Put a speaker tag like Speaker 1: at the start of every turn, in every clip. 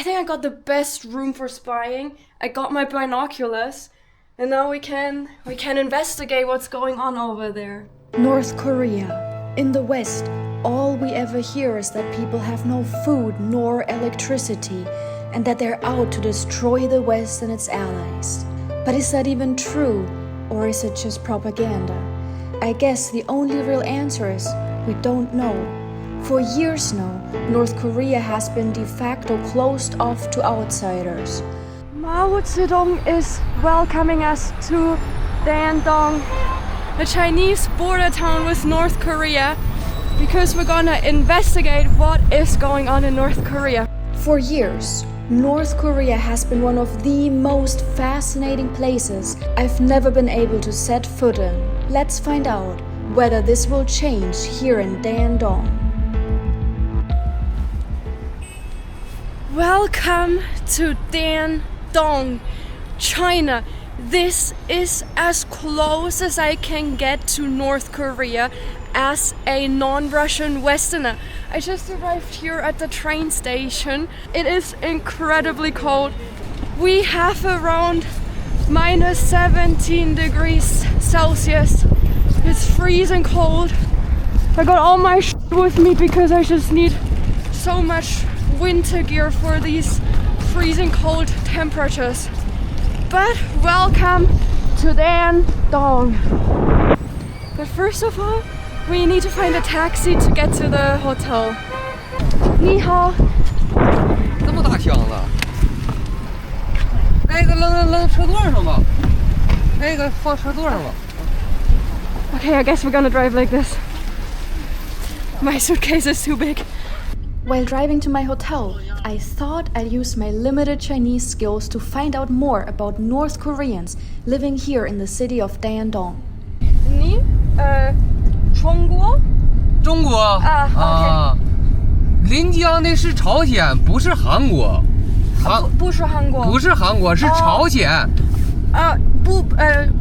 Speaker 1: think I got the best room for spying. I got my binoculars, and now we can investigate what's going on over there.
Speaker 2: North Korea. In the West, all we ever hear is that people have no food nor electricity, and that they're out to destroy the West and its allies. But is that even true, or is it just propaganda? I guess the only real answer is we don't know. For years now, North Korea has been de facto closed off to outsiders.
Speaker 1: Mao Zedong is welcoming us to Dandong, the Chinese border town with North Korea, because we're gonna investigate what is going on in North Korea.
Speaker 2: For years, North Korea has been one of the most fascinating places I've never been able to set foot in. Let's find out whether this will change here in Dandong.
Speaker 1: Welcome to Dandong, China. This is as close as I can get to North Korea as a non-Russian Westerner. I just arrived here at the train station. It is incredibly cold. We have around minus 17 degrees Celsius. It's freezing cold. I got all my shit with me because I just need so much winter gear for these freezing cold temperatures. But welcome to Dandong. But first of all, we need to find a taxi to get to the hotel. 你好。
Speaker 3: 这么大箱子？那个扔车座上吧，那个放车座上吧。
Speaker 1: Okay, I guess we're gonna drive like this. My suitcase is too big.
Speaker 2: While driving to my hotel, I thought I'd use my limited Chinese skills to find out more about North Koreans living here in the city of Dandong.
Speaker 1: 你中国？
Speaker 3: 中国啊，临江的是朝鲜，不是韩国。
Speaker 1: 不是韩国。
Speaker 3: 不是韩国，是朝鲜。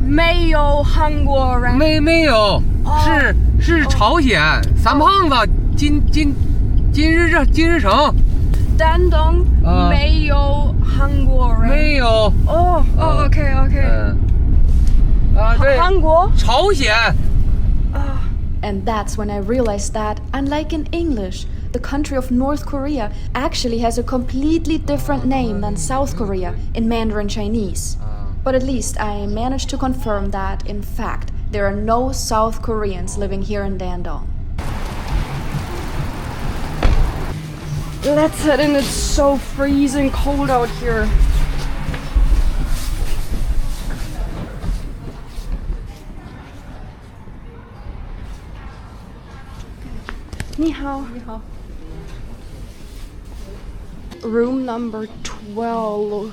Speaker 1: 没有韩国人。
Speaker 3: 没有，是朝鲜。三胖子，今日成。
Speaker 1: Dandong 没有韩国人。
Speaker 3: 没有。
Speaker 1: OK。
Speaker 3: 对。
Speaker 1: 韩国。
Speaker 3: 朝鲜。
Speaker 2: And that's when I realized that, unlike in English, the country of North Korea actually has a completely different name than South Korea in Mandarin Chinese. But at least I managed to confirm that, in fact, there are no South Koreans living here in Dandong.
Speaker 1: Let's head in, it's so freezing cold out here. Ni hao. Room number 12.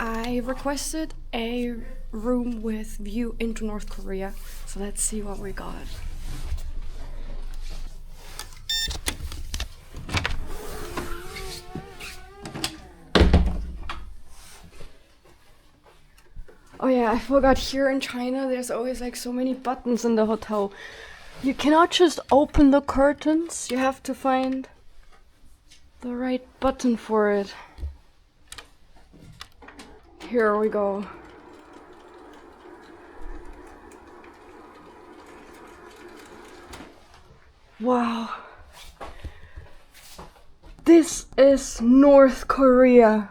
Speaker 1: I requested a room with view into North Korea, so let's see what we got. Oh yeah, I forgot, here in China there's always like so many buttons in the hotel. You cannot just open the curtains, you have to find the right button for it. Here we go. Wow. This is North Korea.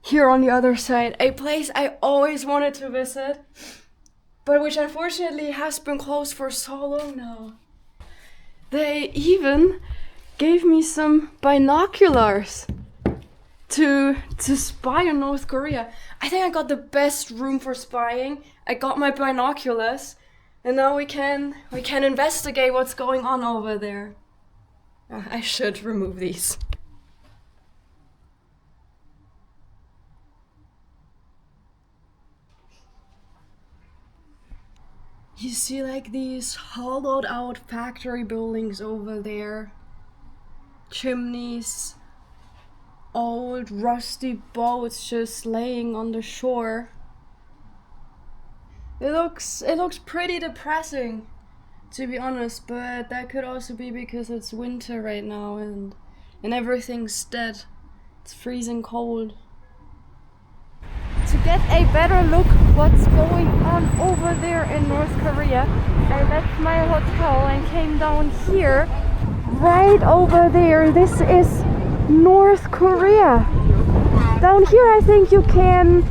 Speaker 1: Here on the other side, a place I always wanted to visit, but which unfortunately has been closed for so long now. They even gave me some binoculars to spy on North Korea. I think I got the best room for spying. I got my binoculars, and now we can investigate what's going on over there. I should remove these. You see like these hollowed out factory buildings over there. Chimneys. Old rusty boats just laying on the shore. It looks pretty depressing. to be honest, but that could also be because it's winter right now and everything's dead. It's freezing cold. To get a better look what's going on over there in North Korea, I left my hotel and came down here. Right over there, this is North Korea. Down here I think you can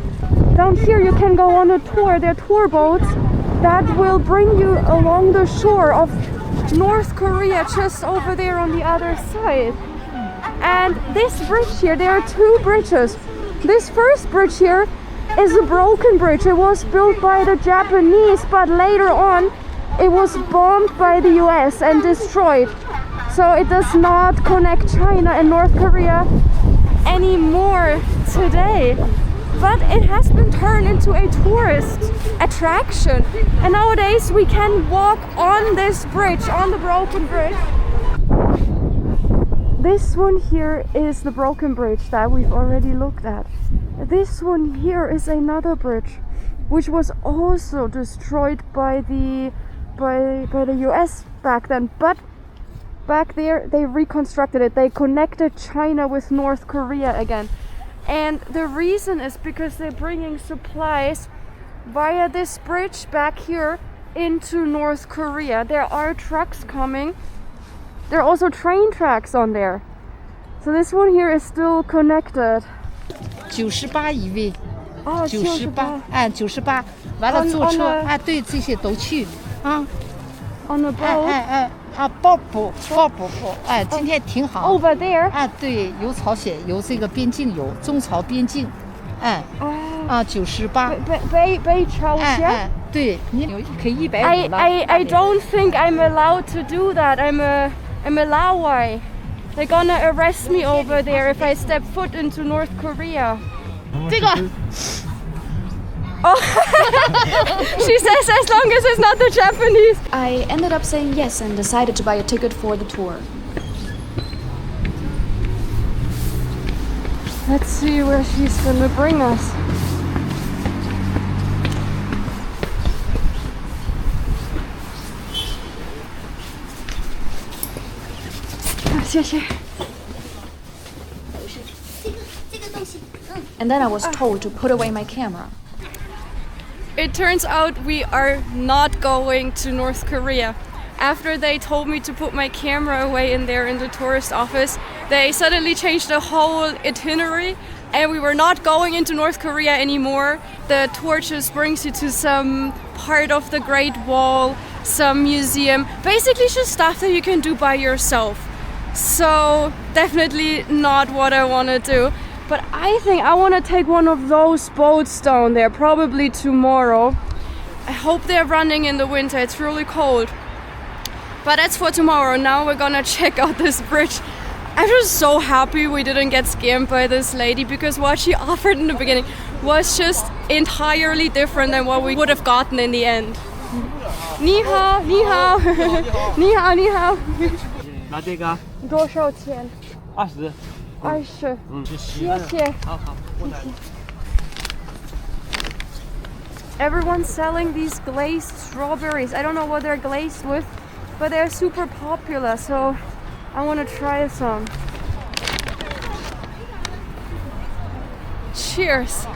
Speaker 1: go on a tour. There are tour boats that will bring you along the shore of North Korea just over there on the other side. And this bridge here, there are two bridges. This first bridge here is a broken bridge. It was built by the Japanese, but later on it was bombed by the US and destroyed. So it does not connect China and North Korea anymore today. But it has been turned into a tourist attraction. And nowadays we can walk on this bridge, on the broken bridge. This one here is the broken bridge that we've already looked at. This one here is another bridge, which was also destroyed by the US back then. But back there they reconstructed it. They connected China with North Korea again. And the reason is because they're bringing supplies via this bridge back here into North Korea. There are trucks coming. There are also train tracks on there. So this one here is still connected.
Speaker 4: 98一位，
Speaker 1: 哦
Speaker 4: 98，哎，98，完了坐车，哎，对，这些都去啊。
Speaker 1: On the boat.
Speaker 4: 不，哎，今天挺好。
Speaker 1: Over there.
Speaker 4: 哎，对，游朝鲜，游这个边境游，中朝边境，哎，啊，98。
Speaker 1: 北朝鲜。
Speaker 4: 哎，对，你可以150了。
Speaker 1: I don't think I'm allowed to do that. I'm a Lawai. They're gonna arrest me over there if I step foot into North Korea.
Speaker 4: 这个。
Speaker 1: Oh, she says as long as it's not the Japanese.
Speaker 2: I ended up saying yes and decided to buy a ticket for the tour.
Speaker 1: Let's see where she's gonna bring us.
Speaker 2: And then I was told to put away my camera.
Speaker 1: It turns out we are not going to North Korea. After they told me to put my camera away in there in the tourist office, they suddenly changed the whole itinerary and we were not going into North Korea anymore. The tour just brings you to some part of the Great Wall, some museum, basically just stuff that you can do by yourself. So definitely not what I want to do. But I think I want to take one of those boats down there, probably tomorrow. I hope they're running in the winter, it's really cold. But that's for tomorrow. Now we're gonna check out this bridge. I'm just so happy we didn't get scammed by this lady because what she offered in the beginning was just entirely different than what we would have gotten in the end. 你好，你好，你好，你好。
Speaker 5: 拿这个
Speaker 1: 多少钱
Speaker 5: ？20。
Speaker 1: 20。谢谢。
Speaker 5: 好，过来。
Speaker 1: Everyone's selling these glazed strawberries. I don't know what they're glazed with, but they're super popular, so I want to try some. Cheers.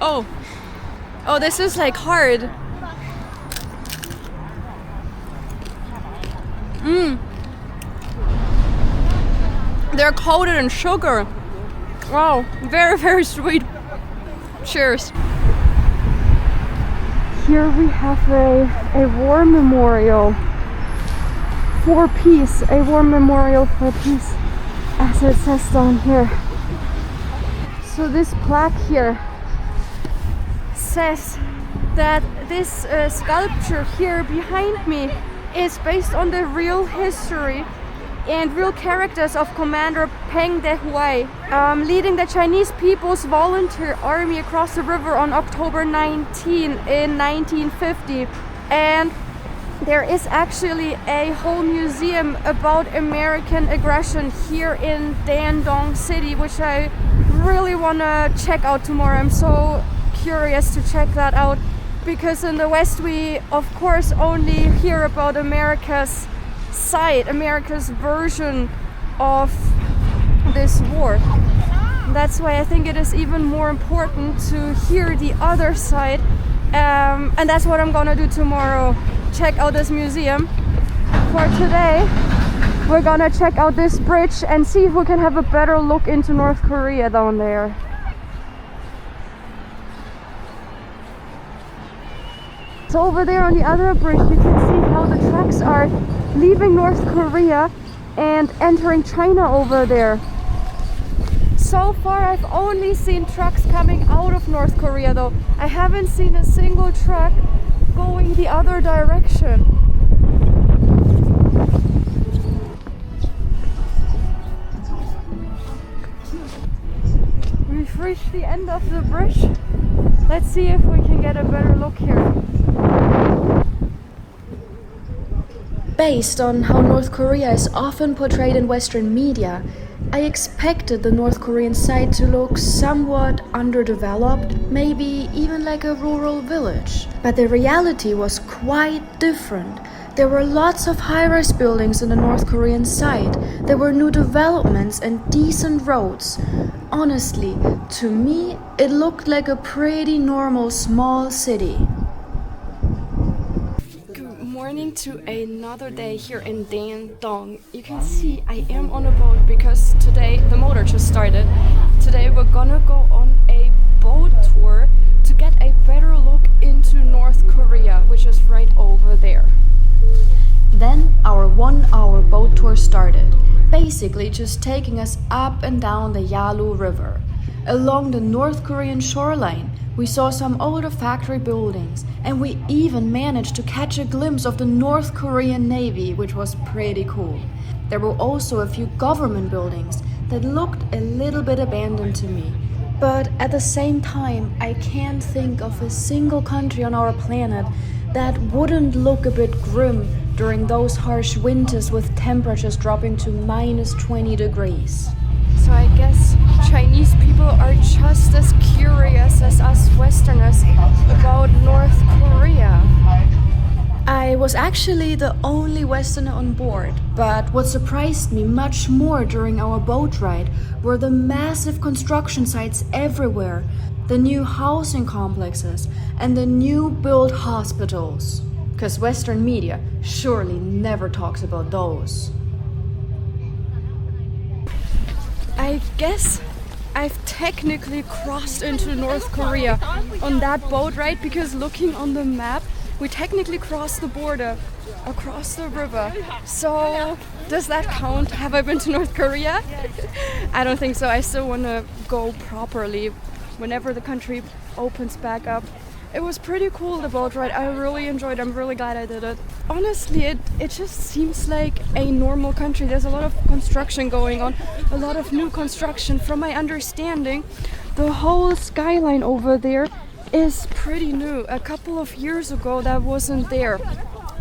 Speaker 1: Oh, this is like hard. They're coated in sugar. Wow, very, very sweet. Cheers. Here we have a war memorial for peace. A war memorial for peace, as it says down here. So this plaque here says that this sculpture here behind me is based on the real history and real characters of Commander Peng Dehuai, leading the Chinese People's Volunteer Army across the river on October 19 in 1950. And there is actually a whole museum about American aggression here in Dandong City, which I really want to check out tomorrow. I'm so curious to check that out. because in the West we of course only hear about America's side, America's version of this war. That's why I think it is even more important to hear the other side, and that's what I'm gonna do tomorrow. Check out this museum. For today, we're gonna check out this bridge and see if we can have a better look into North Korea down there. So over there on the other bridge, you can see how the trucks are leaving North Korea and entering China over there. So far I've only seen trucks coming out of North Korea though. I haven't seen a single truck going the other direction. We've reached the end of the bridge. Let's see if we can get a better look here.
Speaker 2: Based on how North Korea is often portrayed in Western media, I expected the North Korean side to look somewhat underdeveloped, maybe even like a rural village. But the reality was quite different. There were lots of high-rise buildings in the North Korean side. There were new developments and decent roads. Honestly, to me, it looked like a pretty normal small city.
Speaker 1: Morning to another day here in Dandong. You can see I am on a boat because today the motor just started. Today we're gonna go on a boat tour to get a better look into North Korea, which is right over there.
Speaker 2: Then our 1-hour boat tour started, basically just taking us up and down the Yalu River. Along the North Korean shoreline, we saw some older factory buildings, and we even managed to catch a glimpse of the North Korean Navy, which was pretty cool. There were also a few government buildings that looked a little bit abandoned to me. But at the same time, I can't think of a single country on our planet that wouldn't look a bit grim during those harsh winters with temperatures dropping to -20 degrees.
Speaker 1: So I guess Chinese people are just as curious as us Westerners about North Korea.
Speaker 2: I was actually the only Westerner on board, but what surprised me much more during our boat ride were the massive construction sites everywhere, the new housing complexes, and the new built hospitals. 'Cause Western media surely never talks about those.
Speaker 1: I guess I've technically crossed into North Korea on that boat ride, because looking on the map, we technically crossed the border across the river. So does that count? Have I been to North Korea? I don't think so. I still want to go properly whenever the country opens back up. It was pretty cool, the boat ride. I really enjoyed it. I'm really glad I did it. Honestly, it just seems like a normal country. There's a lot of construction going on, a lot of new construction. From my understanding, the whole skyline over there is pretty new. A couple of years ago, that wasn't there.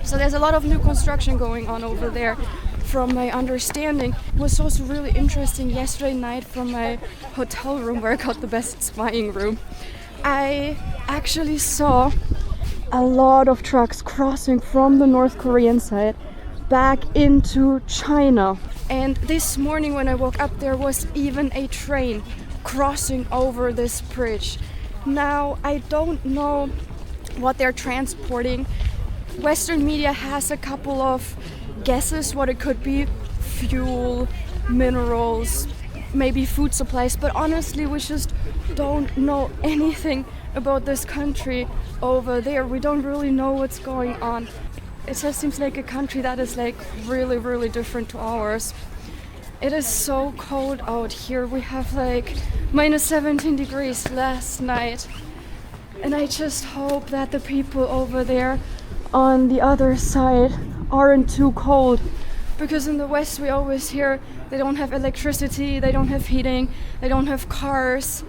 Speaker 1: So there's a lot of new construction going on over there. From my understanding, it was also really interesting yesterday night from my hotel room, where I got the best spying room. I actually saw a lot of trucks crossing from the North Korean side back into China. And this morning when I woke up, there was even a train crossing over this bridge. Now, I don't know what they're transporting. Western media has a couple of guesses what it could be: fuel, minerals, maybe food supplies, but honestly we just don't know anything about this country over there. We don't really know what's going on. It just seems like a country that is like really, really different to ours. It is so cold out here. We have like -17 degrees last night, and I just hope that the people over there on the other side aren't too cold, because in the West we always hear they don't have electricity, they don't have heating, they don't have cars.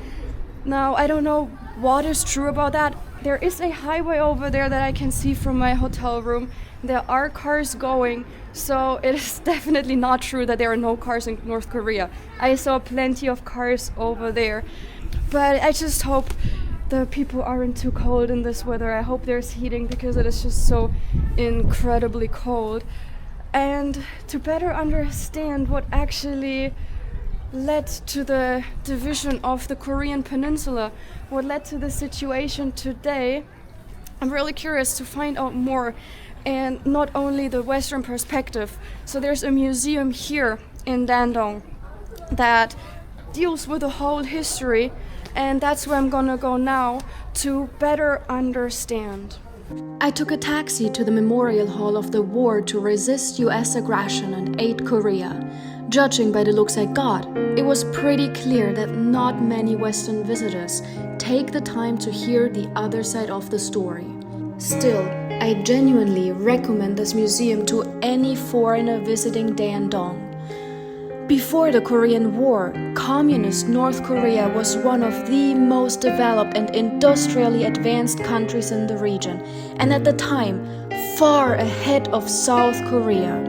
Speaker 1: Now, I don't know what is true about that. There is a highway over there that I can see from my hotel room. There are cars going, so it is definitely not true that there are no cars in North Korea. I saw plenty of cars over there, but I just hope the people aren't too cold in this weather. I hope there's heating because it is just so incredibly cold. And to better understand what actually led to the division of the Korean peninsula, what led to the situation today, I'm really curious to find out more, and not only the Western perspective. So there's a museum here in Dandong that deals with the whole history, and that's where I'm gonna go now to better understand.
Speaker 2: I took a taxi to the Memorial Hall of the War to resist US aggression and aid Korea. Judging by the looks I got, it was pretty clear that not many Western visitors take the time to hear the other side of the story. Still, I genuinely recommend this museum to any foreigner visiting Dandong. Before the Korean War, communist North Korea was one of the most developed and industrially advanced countries in the region, and at the time, far ahead of South Korea.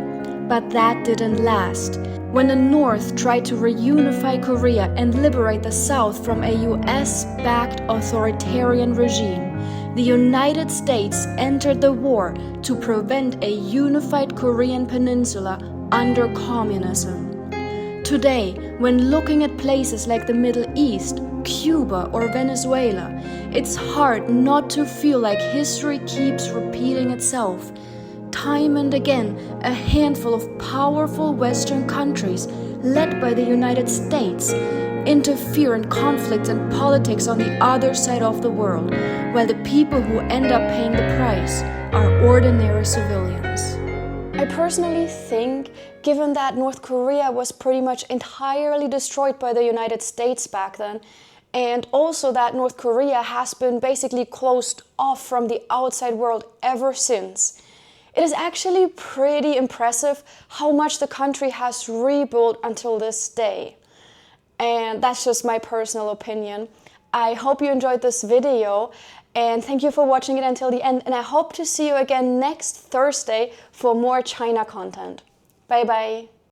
Speaker 2: But that didn't last. When the North tried to reunify Korea and liberate the South from a US-backed authoritarian regime, the United States entered the war to prevent a unified Korean peninsula under communism. Today, when looking at places like the Middle East, Cuba, or Venezuela, it's hard not to feel like history keeps repeating itself. Time and again, a handful of powerful Western countries, led by the United States, interfere in conflicts and politics on the other side of the world, while the people who end up paying the price are ordinary civilians.
Speaker 1: I personally think, given that North Korea was pretty much entirely destroyed by the United States back then, and also that North Korea has been basically closed off from the outside world ever since, it is actually pretty impressive how much the country has rebuilt until this day. And that's just my personal opinion. I hope you enjoyed this video, and thank you for watching it until the end, and I hope to see you again next Thursday for more China content. Bye bye.